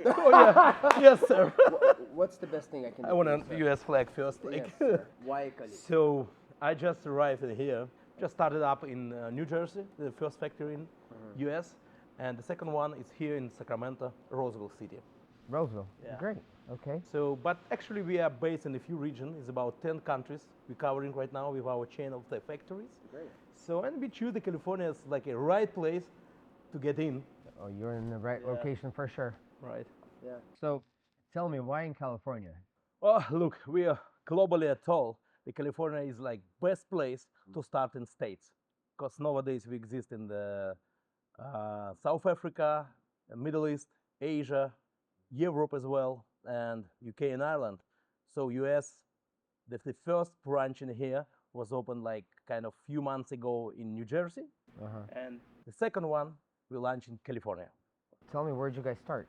Oh yeah, yes, sir. What's the best thing I can do? I want for a you, sir? U.S. flag first. Yes, sir. Why ECOLIT? So I just arrived in here. Just started up in New Jersey, the first factory in U.S., and the second one is here in Sacramento, Roseville City. Roseville. Yeah. Great. Okay. So, but actually we are based in a few regions. It's about 10 countries we're covering right now with our chain of the factories. Great. So, and we choose the California as like a right place to get in. Oh, you're in the right location for sure. Right. Yeah. So, tell me, why in California? Oh, look, we are globally at all. The California is like best place to start in States, because nowadays we exist in the South Africa, Middle East, Asia, Europe as well, and UK and Ireland. So US, the first branch in here was opened like kind of few months ago in New Jersey, and the second one we launched in California. Tell me, where'd you guys start?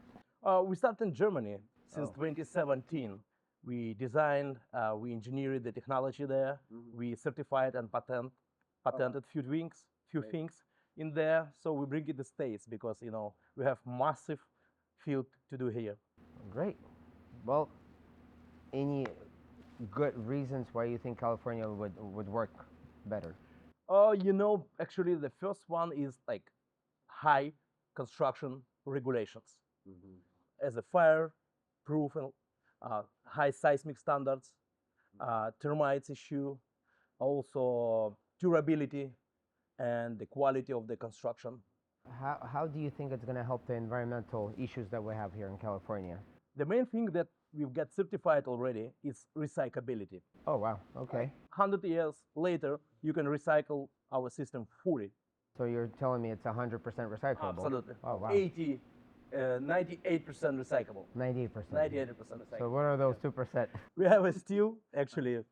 We started in Germany since 2017. We designed, we engineered the technology there. We certified and patented few things in there. So we bring it to the States because we have massive field to do here. Great. Well, any good reasons why you think California would work better? Oh, actually the first one is like high construction regulations as a fire proof and high seismic standards, termites issue, also durability and the quality of the construction. How do you think it's going to help the environmental issues that we have here in California? The main thing that we've got certified already is recyclability. Oh, wow. Okay. 100 years later, you can recycle our system fully. So you're telling me it's 100% recyclable? Absolutely. Oh, wow. 98% recyclable. 98%. 98% recyclable. So what are those 2%? We have a steel, actually,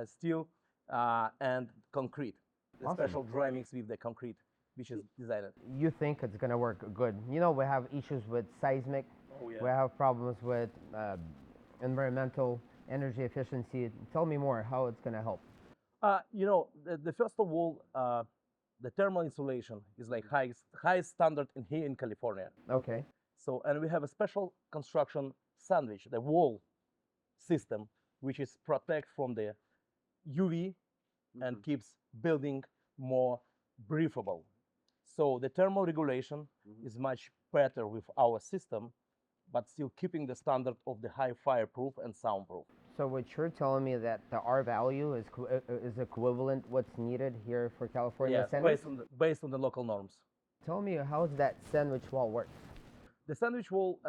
steel and concrete. The Awesome. special dry mix with the concrete, which is designed. You think it's going to work good. You know, we have issues with seismic. Oh, yeah. We have problems with environmental energy efficiency. Tell me more how it's going to help. The first of all, the thermal insulation is like highest standard in here in California. Okay. So, and we have a special construction sandwich, the wall system, which is protect from the UV and keeps building more breathable. So the thermal regulation is much better with our system, but still keeping the standard of the high fireproof and soundproof. So what you're telling me that the R value is equivalent what's needed here for California Yes, sandwich? based on the local norms. Tell me how that sandwich wall works. The sandwich wall,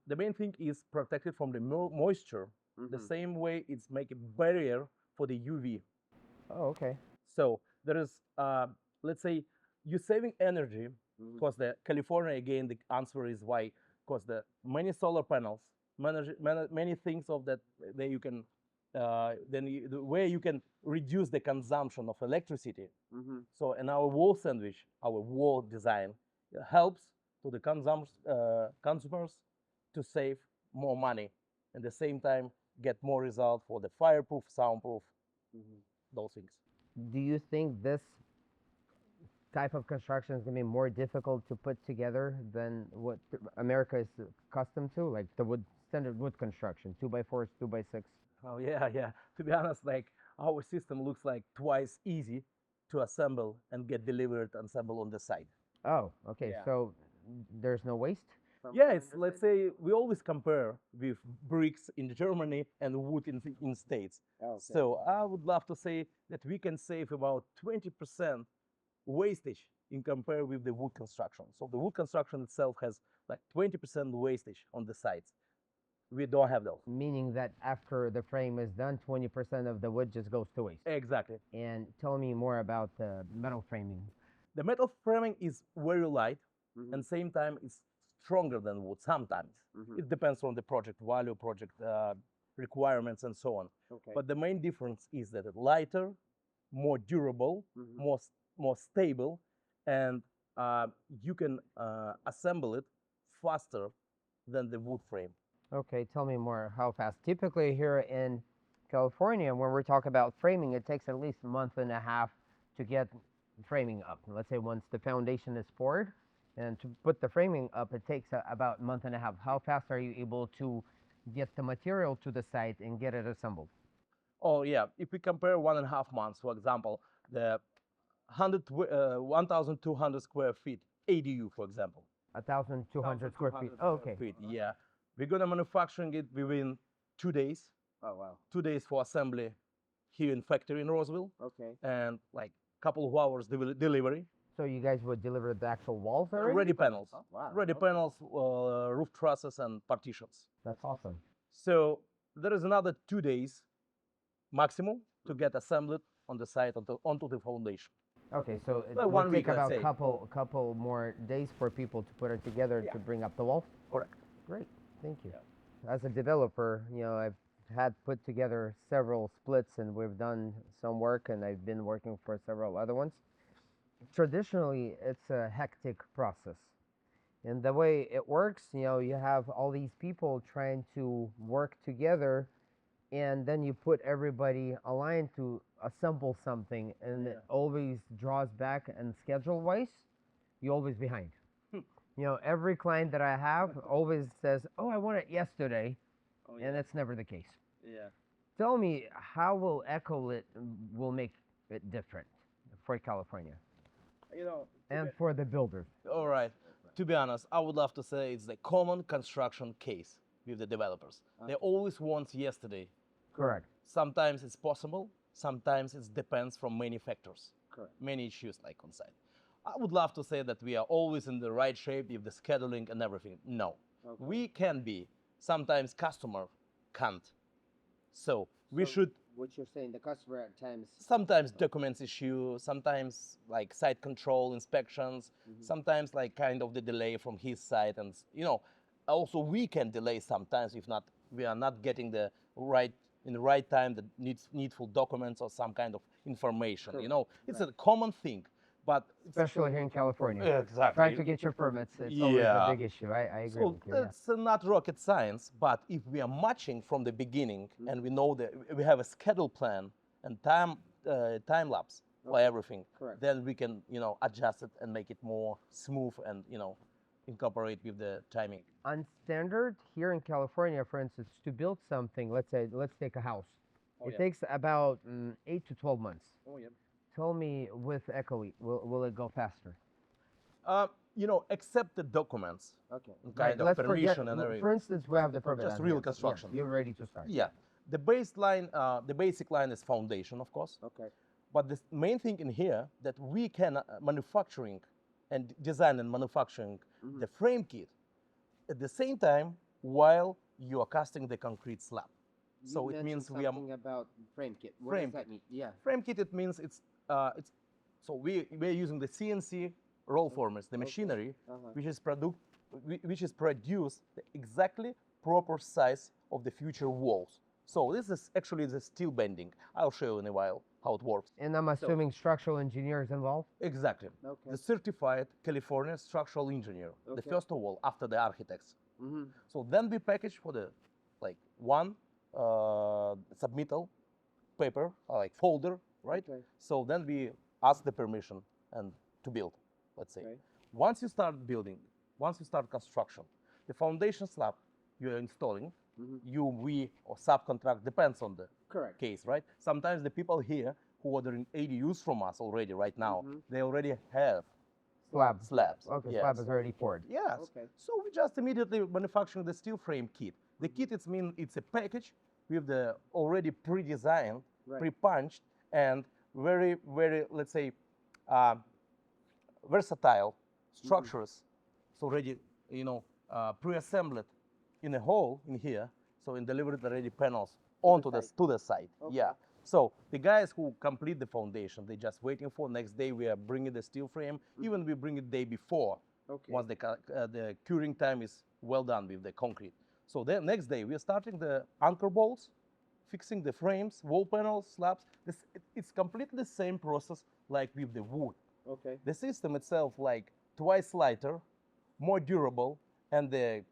the main thing is protected from the moisture. The same way it's making barrier for the UV. Oh, okay. So there is, let's say, you're saving energy because the California, again, the answer is why, because the many solar panels, many things of that you can, the way you can reduce the consumption of electricity. So in our wall sandwich, our wall design helps to the consumers to save more money and at the same time get more result for the fireproof, soundproof, those things. Do you think this type of construction is going to be more difficult to put together than what America is accustomed to, like the standard wood construction, 2x4s, 2x6? Oh yeah. To be honest, like our system looks like twice easy to assemble and get delivered and assemble on the site. Oh, okay. Yeah. So there's no waste? Yes, let's say we always compare with bricks in Germany and wood in States. Okay. So I would love to say that we can save about 20% wastage in compare with the wood construction. So the wood construction itself has like 20% wastage on the sites. We don't have those. Meaning that after the frame is done, 20% of the wood just goes to waste. Exactly. And tell me more about the metal framing. The metal framing is very light and same time it's stronger than wood sometimes. It depends on the project value, project requirements and so on. Okay. But the main difference is that it's lighter, more durable, more stable, and you can assemble it faster than the wood frame. Okay, tell me more. How fast? Typically here in California, when we're talking about framing, it takes at least a month and a half to get framing up. Let's say once the foundation is poured, And to put the framing up, it takes about a month and a half. How fast are you able to get the material to the site and get it assembled? Oh yeah, if we compare 1.5 months, for example, the 1,200 square feet ADU, for example. 1,200 square feet. Oh, okay. Feet, yeah. We're gonna manufacturing it within 2 days. Oh wow. 2 days for assembly here in factory in Roseville, Okay. and like couple of hours delivery. So you guys would deliver the actual walls already? Ready panels, Oh, wow. ready Okay. panels, roof trusses and partitions. That's awesome. So there is another 2 days maximum to get assembled on the site onto the foundation. Okay, so it Well, would 1 take week, let's about say. couple more days for people to put it together Yeah. to bring up the walls. Correct. Great, thank you. As a developer, I've had put together several splits and we've done some work and I've been working for several other ones. Traditionally, it's a hectic process. And the way it works, you have all these people trying to work together and then you put everybody aligned to assemble something and it always draws back and schedule wise, you're always behind. Every client that I have always says, oh, I want it yesterday. And that's never the case. Yeah. Tell me, how will ECOLIT will make it different for California and for the builders? All right. To be honest, I would love to say it's the common construction case with the developers. They always want yesterday. Correct. Sometimes it's possible. Sometimes it depends from many factors. Correct. Many issues like on site. I would love to say that we are always in the right shape with the scheduling and everything. No. Okay. We can be. Sometimes customer can't. So we should What you're saying, the customer at times. sometimes documents issue, sometimes like site control inspections, sometimes like kind of the delay from his side, and also we can delay sometimes if not we are not getting the right in the right time the needful documents or some kind of information. It's a common thing, but Especially here in California. exactly. Trying to get your permits, it's always a big issue. I agree So with you. Yeah. that's not rocket science, but if we are matching from the beginning and we know that we have a schedule plan and time lapse for everything, Correct. then we can adjust it and make it more smooth and incorporate with the timing. On standard here in California, for instance, to build something, let's take a house. It takes about 8 to 12 months. Oh yeah. Tell me, with ECOLIT, will it go faster? Accept the documents, Okay. kind of let's permission and everything. For instance, we have the permit. Just on real here. construction. Yeah, you're ready to start. Yeah, the baseline, the basic line is foundation, of course. Okay. But the main thing in here that we can manufacturing and design and manufacturing the frame kit at the same time while you are casting the concrete slab. So it means we are something about frame kit. What Frame does that mean? Yeah. frame kit. It means it's so we're using the CNC roll formers, the machinery, which is produced the exactly proper size of the future walls. So this is actually the steel bending. I'll show you in a while how it works. And I'm assuming structural engineers involved? Exactly. Okay. The certified California structural engineer, the Okay. first of all, after the architects. Mm-hmm. So then we package for the one submittal paper, like folder, right? Okay. So then we ask the permission and to build, let's say. Okay. Once you start building, once you start construction, the foundation slab you're installing, we or subcontract, depends on the Correct. case, right? Sometimes the people here who ordering ADUs from us already right now, they already have slabs. Okay, Yes. slab is already poured. Yes. Okay. So we just immediately manufacturing the steel frame kit. The kit it's a package with the already pre-designed, Right. pre-punched, and very, very, let's say, versatile structures. It's already, pre-assembled in a hole in here. So in delivered already panels onto the site. to the site. Okay. Yeah. So the guys who complete the foundation, they just waiting for next day. We are bringing the steel frame. Even we bring it day before. Okay. Once the curing time is well done with the concrete. So then next day we are starting the anchor bolts, fixing the frames, wall panels, slabs. It's completely the same process like with the wood. Okay. The system itself like twice lighter, more durable, and the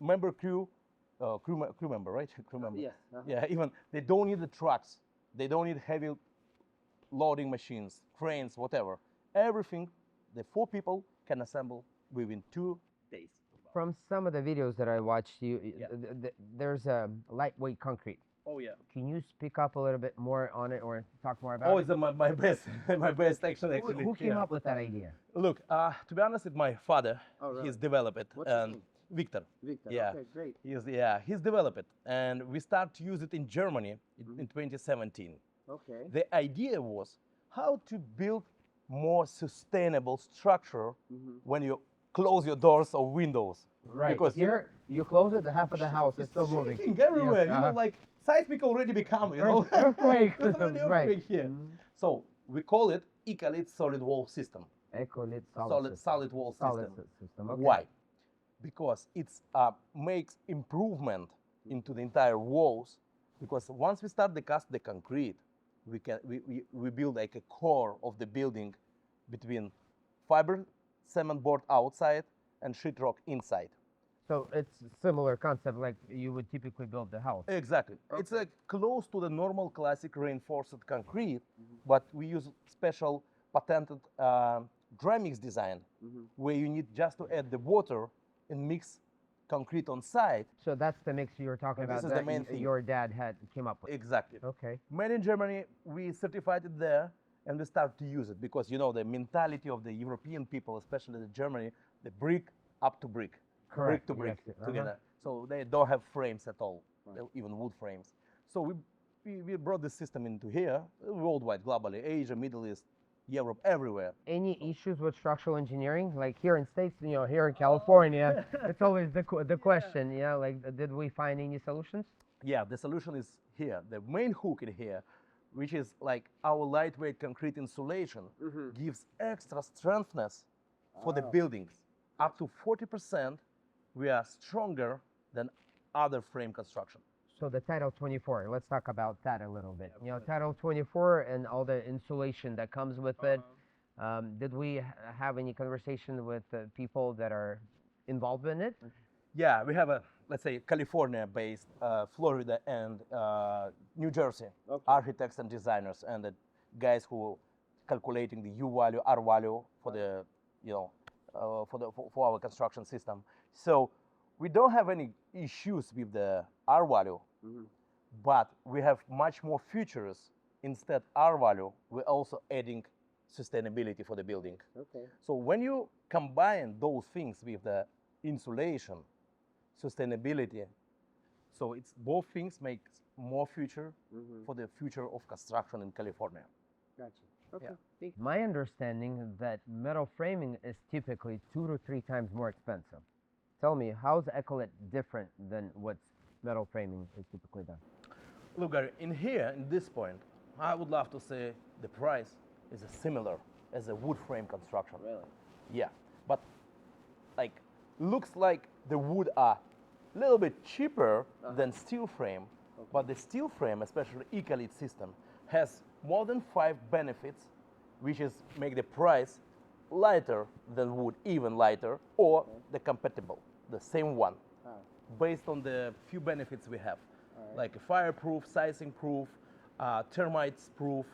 crew member, right? Crew member. Yes. Yeah, even they don't need the trucks. They don't need heavy loading machines, cranes, whatever. Everything, the 4 people can assemble within 2 days. From some of the videos that I watched, Yeah. there's a lightweight concrete. Oh yeah. Can you speak up a little bit more on it or talk more about Oh, it? it's my best, my best actually. Who came Yeah. up with that idea? Look, to be honest, it's my father. Oh, really? He's developed it, What's his and name? Victor. Victor. Yeah. Okay, great. He's developed it, and we start to use it in Germany in 2017. Okay. The idea was how to build more sustainable structure when you close your doors or windows. Right. Because Here, you close it, the half of the house is still moving. shaking everywhere. Yes, You know, like seismic already become. You know, Earthquake. There's already Right. earthquake here. So we call it ECOLIT solid wall system. ECOLIT Solid wall solid system. system. Okay. Why? Because it's makes improvement into the entire walls. Because once we start to cast the concrete, we build like a core of the building between fiber cement board outside and sheetrock inside. So it's similar concept like you would typically build the house. Exactly. It's like close to the normal classic reinforced concrete, but we use special patented dry mix design where you need just to add the water and mix concrete on site. So that's the mix you were talking This about. is the that main thing. Your dad came up with. Exactly. Okay. Made in Germany, we certified it there and we start to use it because you know the mentality of the European people, especially the Germany, the brick up to brick, brick Correct. to brick Yes. together. So they don't have frames at all, even wood frames. So we brought this system into here, worldwide, globally, Asia, Middle East, Europe, everywhere. Any issues with structural engineering? Like here in States, here in California, it's always the question, like did we find any solutions? Yeah, the solution is here. The main hook in here, which is like our lightweight concrete insulation, gives extra strengthness for the buildings. Up to 40%, we are stronger than other frame construction. So the Title 24, let's talk about that a little bit. Title 24 and all the insulation that comes with it. Did we have any conversation with people that are involved in it? Yeah, we have a, let's say, California-based, Florida and New Jersey architects and designers, and the guys who calculating the U value, R value for the, for our construction system. So we don't have any issues with the R value, but we have much more features. Instead R value, we're also adding sustainability for the building. Okay. So when you combine those things with the insulation, sustainability, so it's both things make more future for the future of construction in California. Gotcha. Okay. Yeah. Thank you. My understanding is that metal framing is typically 2 to 3 times more expensive. Tell me, how's ECOLIT different than what metal framing is typically done? Look, Gary, in here, in this point, I would love to say the price is similar as a wood frame construction. Really? Yeah, but like looks like the wood are a little bit cheaper than steel frame, but the steel frame, especially ECOLIT system, has more than 5 benefits, which is make the price lighter than wood, even lighter, or the compatible, the same one, based on the few benefits we have, like fireproof, sizing proof, termites proof,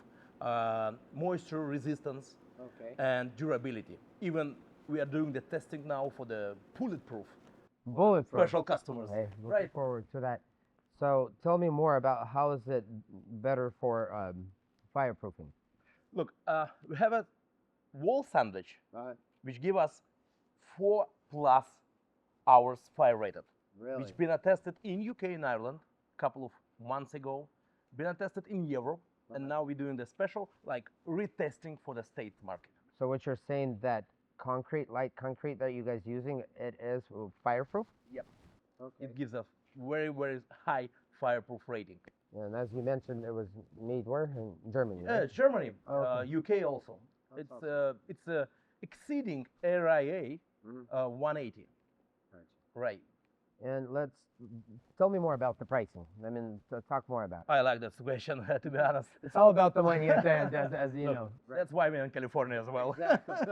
moisture resistance, and durability. Even we are doing the testing now for the bulletproof. Bulletproof. Special customers. Hey, looking Right. forward to that. So tell me more about how is it better for fireproofing? Look, we have a wall sandwich, which give us 4+ hours fire rated, Really? which been tested in UK and Ireland a couple of months ago, been tested in Europe, and now we're doing the special like retesting for the state market. So what you're saying that concrete, light concrete that you guys using, it is fireproof? Yep. Okay. It gives a very, very high fireproof rating. And as you mentioned, it was made where? In Germany, right? Germany, Okay. UK also. That's It's exceeding RIA 180. Right. And tell me more about the pricing. I mean, talk more about it. I like this question, to be honest. It's all about the money at the end, as you know. That's why we're in California as well. Exactly.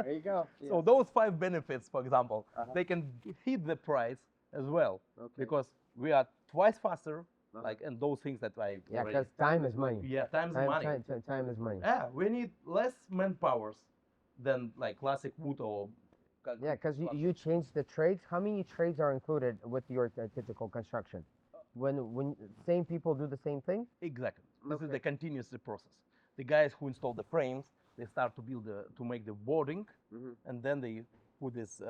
There you go. So those 5 benefits, for example, they can hit the price as well, because we are twice faster, like, and those things that I Yeah, already- because time is money. yeah, time's money. Time is money. Yeah, we need less manpowers than like classic wood or. Yeah, because you change the trades. How many trades are included with your typical construction? When same people do the same thing? Exactly. This is Okay. the continuous process. The guys who install the frames, they start to build to make the boarding, and then they put this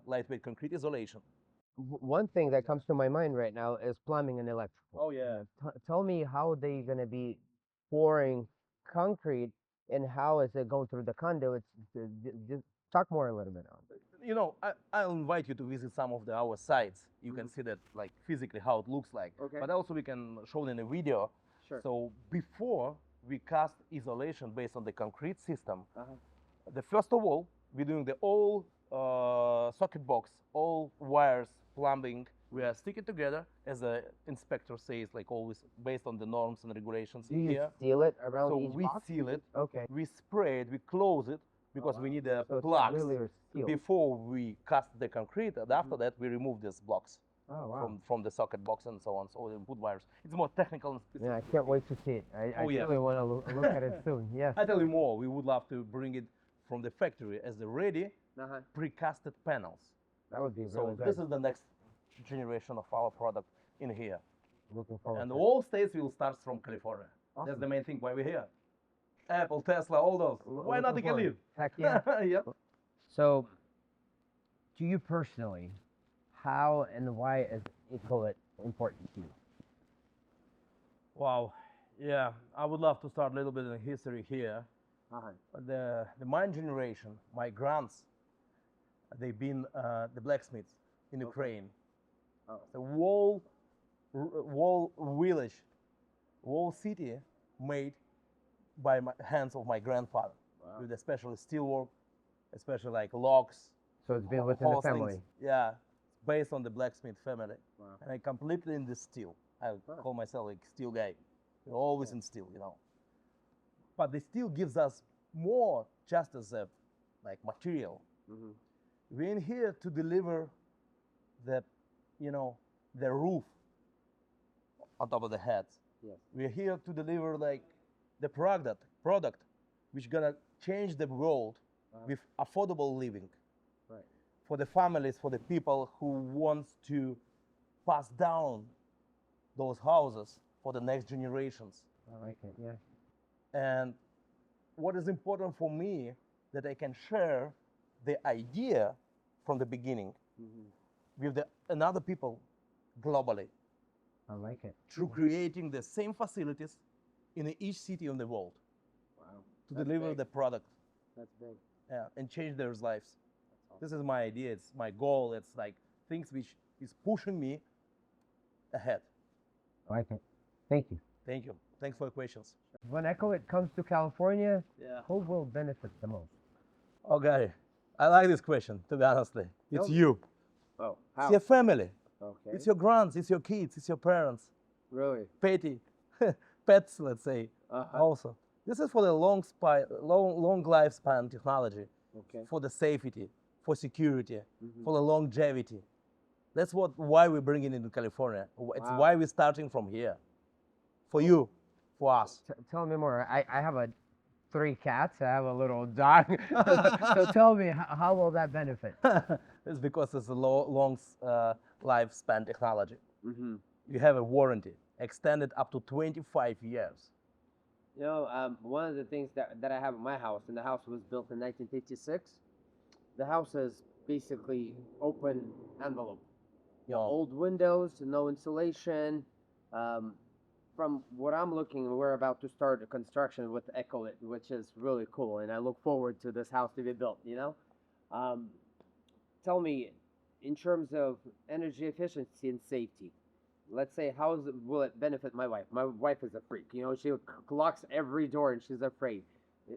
lightweight concrete isolation. One thing that comes to my mind right now is plumbing and electrical. Oh yeah. Tell me how they gonna be pouring concrete and how is it going through the conduits? Just talk more a little bit on it. You know, I'll invite you to visit some of our sites. You can see that like physically how it looks like. Okay. But also we can show it in a video. Sure. So before we cast isolation based on the concrete system, Uh-huh. the first of all, we're doing the all socket box, all wires, plumbing. We are sticking together, as the inspector says, like always based on the norms and regulations Do you here. seal it around So each we box? seal it, Okay. we spray it, we close it because we need So it's plugs really sealed. before we cast the concrete. And after that, we remove these blocks Oh wow. from the socket box and so on. So we put wires. It's more technical and specific. Yeah, I can't wait to see it. I Oh, yeah. really want to look at it soon. Yes. I tell you more. We would love to bring it from the factory as the ready Uh-huh. precasted panels. That would be really So good. this is the next generation of our product in here. Looking forward And to it. all states will start from California. That's Awesome. the main thing why we're here. Apple, Tesla, all those. Why not Looking they can forward. live? Heck yeah. Yep. So, to you personally, how and why is ECOLIT important to you? Wow. Yeah, I would love to start a little bit in history here. Uh-huh. The my generation, my grands, they've been the blacksmiths in Ukraine. Oh. The whole whole village, whole city made by my hands of my grandfather, Wow. with especially steelwork, especially like logs. So it's been within the whole things. family. Yeah, based on the blacksmith family. Wow. And I completely in the steel. I Huh. call myself like steel guy. Always in steel, you know. But the steel gives us more just as a like material. Mm-hmm. We're in here to deliver the, you know, the roof on top of the heads. Yes. We're here to deliver like the product which gonna change the world with affordable living Right. for the families, for the people who want to pass down those houses for the next generations. I like it. Yeah. And what is important for me that I can share the idea from the beginning Mm-hmm. with the another people globally I like it. through creating the same facilities in each city in the world Wow. to That's deliver big. the product, That's big. and change their lives. That's awesome. This is my idea. It's my goal. It's like things which is pushing me ahead. I like it. Thank you. Thank you. Thanks for your questions. When ECOLIT comes to California, Yeah. who will benefit the most? Oh, Gary, I like this question. To be honestly, it's Tell me. you. Oh, It's how? your family. Okay. It's your grands. It's your kids. It's your parents. Really? Petty, pets, let's say. Uh-huh. Also, this is for the long lifespan technology, Okay. for the safety, for security, Mhm. for the longevity. That's why we bring it into California. It's Wow. why we're starting from here. For you, for us. Tell me more. I have 3 cats. I have a little dog. So tell me, how will that benefit? It's because it's a long lifespan technology. Mm-hmm. You have a warranty extended up to 25 years. You know, one of the things that I have in my house, and the house was built in 1956, the house is basically open envelope. You know, Old windows, no insulation. From what I'm looking, we're about to start a construction with ECOLIT, which is really cool, and I look forward to this house to be built. You know, tell me, in terms of energy efficiency and safety, let's say will it benefit my wife? My wife is a freak. You know, she locks every door and she's afraid.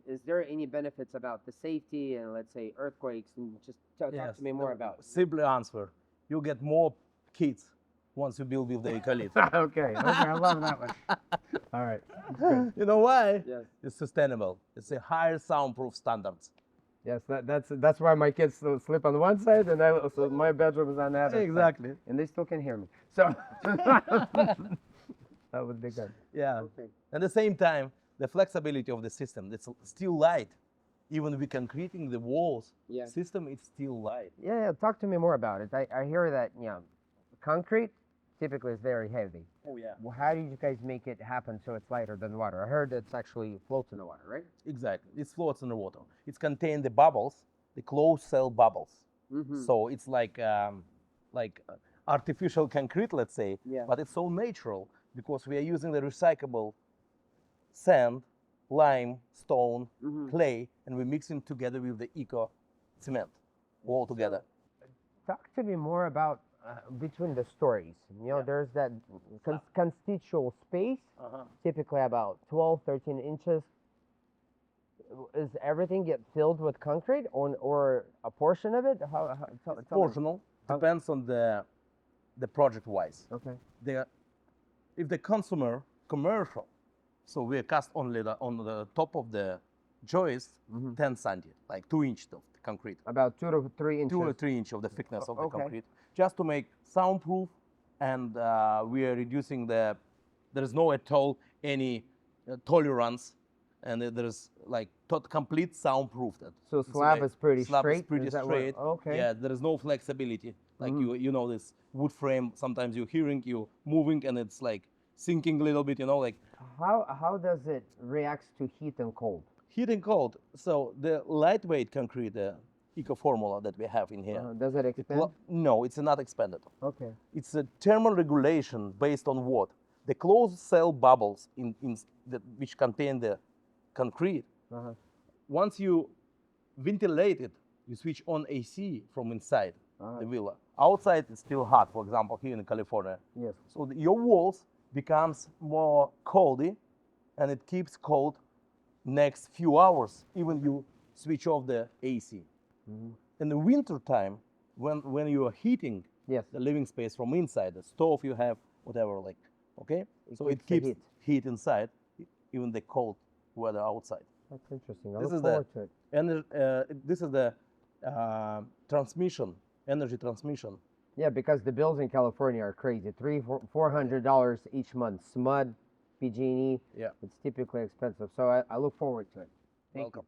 Is there any benefits about the safety and let's say earthquakes? And just talk to me more about it. Simple answer. You get more kids once you build with the ECOLIT. Okay, I love that one. All right. Good. You know why? Yes. It's sustainable. It's a higher soundproof standards. Yes, that's why my kids sleep on one side and so my bedroom is on the other side. Exactly. And they still can hear me. So that would be good. Yeah. Okay. At the same time, the flexibility of the system, it's still light. even we concreting the walls Yeah. system, it's still light. Yeah, talk to me more about it. I hear that, concrete typically is very heavy. Oh yeah. Well, how do you guys make it happen so it's lighter than water? I heard it's actually floats in the water, right? Exactly. It floats in the water. It's contain the bubbles, the closed cell bubbles. Mm-hmm. So it's like artificial concrete, let's say, Yeah. but it's so natural because we are using the recyclable sand, lime, stone, Mm-hmm. clay, and we mix them together with the eco cement all together. Talk to me more about between the stories. Yeah. There's that constitutional space, Uh-huh. typically about 12, 13 inches. Is everything get filled with concrete or a portion of it? Tell me. Portional How- depends on the project wise. Okay. If the consumer commercial, so we cast only on the top of the joist Mhm. 10 centi, like 2 inches of the concrete, About 2 to 3 inches. 2 or 3 inches of the thickness of the Okay. concrete, just to make soundproof, and we are reducing there is no at all any tolerance, and there's like complete soundproof. So It's slab like- is pretty slab straight. is pretty that what- straight. Okay. Yeah, there is no flexibility. Like Mhm. you know this wood frame. Sometimes you're hearing you moving, and it's like sinking a little bit. Like How does it react to heat and cold? heat and cold. So the lightweight concrete, the eco formula that we have in here. Does it expand? No, it's not expanded. Okay. It's a thermal regulation based on what? The closed cell bubbles which contain the concrete. Uh-huh. Once you ventilate it, you switch on AC from inside Uh-huh. the villa. Outside it's still hot, for example, here in California. Yes. So your walls becomes more coldy, and it keeps cold next few hours, even you switch off the AC. Mhm. In the winter time, when you are heating Yes. the living space from inside, the stove you have, whatever, like, okay? So it keeps the keeps heat inside, even the cold weather outside. That's interesting. I This look is the- forward to it. And this is the transmission, energy transmission. Yeah, because the bills in California are crazy. $400 each month. SMUD, PG&E. Yeah. It's typically expensive. So I look forward to it. Thank you. Welcome.